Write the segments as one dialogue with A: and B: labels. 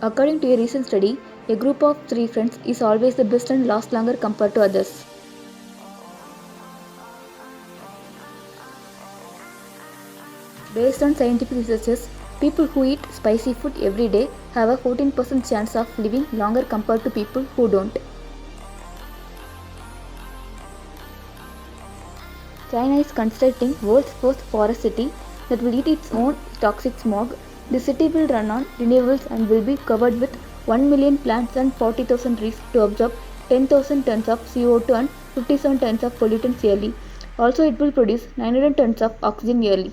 A: According to a recent study, a group of three friends is always the best and lasts longer compared to others. Based on scientific researches, people who eat spicy food every day have a 14% chance of living longer compared to people who don't. China is constructing world's first forest city that will eat its own toxic smog. The city will run on renewables and will be covered with 1 million plants and 40,000 trees to absorb 10,000 tons of CO2 and 57 tons of pollutants yearly. Also, it will produce 900 tons of oxygen yearly.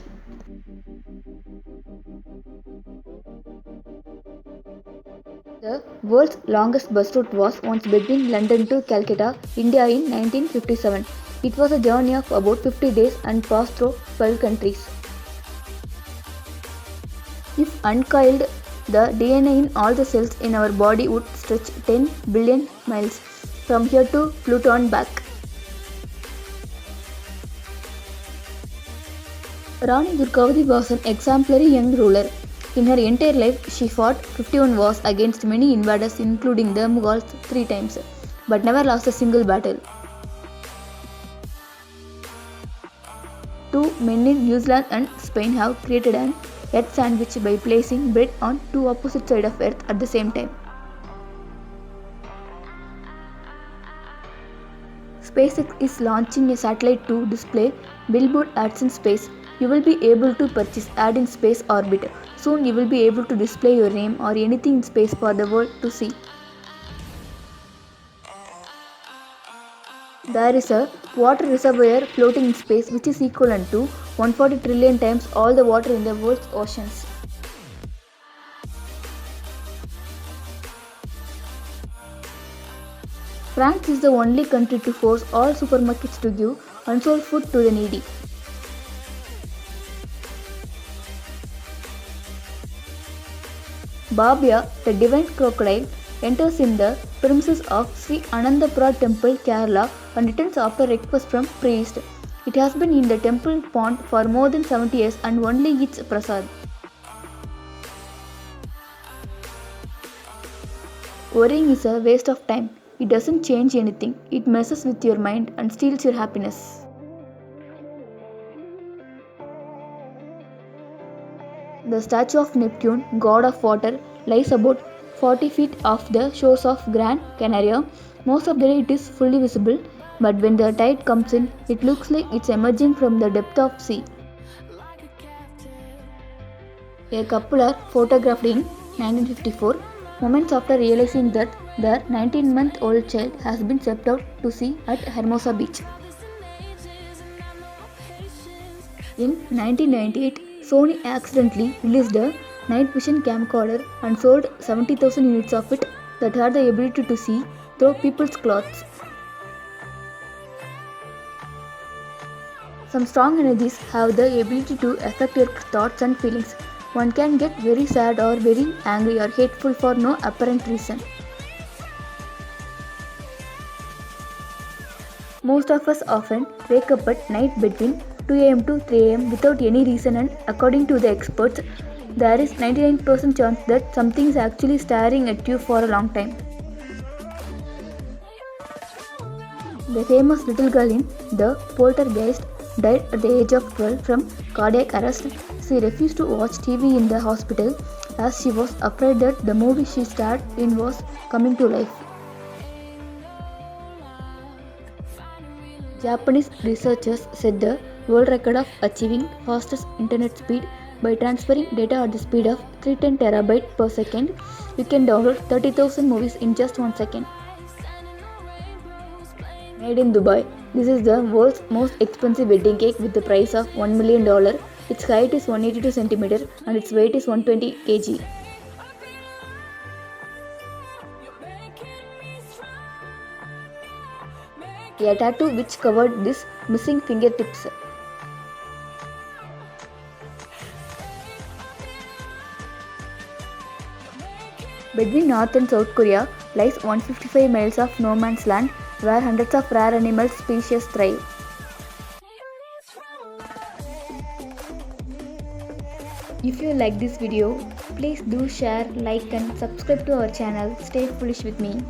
A: The world's longest bus route was once between London to Calcutta, India in 1957. It was a journey of about 50 days and passed through 12 countries. If uncoiled, the DNA in all the cells in our body would stretch 10 billion miles from here to Pluto and back. Rani Durgavati was an exemplary young ruler. In her entire life, she fought 51 wars against many invaders including the Mughals 3 times, but never lost a single battle. Two men in New Zealand and Spain have created an Earth sandwich by placing bread on two opposite sides of Earth at the same time. SpaceX is launching a satellite to display billboard ads in space. You will be able to purchase ad in space orbit. Soon you will be able to display your name or anything in space for the world to see. There is a water reservoir floating in space which is equivalent to 140 trillion times all the water in the world's oceans. France is the only country to force all supermarkets to give unsold food to the needy. Babya, the divine crocodile, enters in the premises of Sri Anandapura Temple, Kerala and returns after request from priest. It has been in the temple pond for more than 70 years and only eats prasad. Worrying is a waste of time. It doesn't change anything. It messes with your mind and steals your happiness. The statue of Neptune, god of water, lies about 40 feet off the shores of Gran Canaria. Most of the day it is fully visible, but when the tide comes in, it looks like it's emerging from the depth of sea. A couple are photographed in 1954, moments after realizing that their 19-month-old child has been swept out to sea at Hermosa Beach. In 1998, Sony accidentally released a night vision camcorder and sold 70,000 units of it that had the ability to see through people's clothes. Some strong energies have the ability to affect your thoughts and feelings. One can get very sad or very angry or hateful for no apparent reason. Most of us often wake up at night between 2 am to 3 am without any reason, and according to the experts, there is 99% chance that something is actually staring at you for a long time. The famous little girl in The Poltergeist died at the age of 12 from cardiac arrest. She refused to watch TV in the hospital as she was afraid that the movie she starred in was coming to life. Japanese researchers set the world record of achieving fastest internet speed by transferring data at the speed of 310 terabyte per second. You can download 30,000 movies in just 1 second. Made in Dubai. This is the world's most expensive wedding cake with the price of $1 million. Its height is 182 cm and its weight is 120 kg. A tattoo which covered these missing fingertips. Between North and South Korea lies 155 miles of no man's land where hundreds of rare animal species thrive. If you like this video, please do share, like and subscribe to our channel. Stay foolish with me.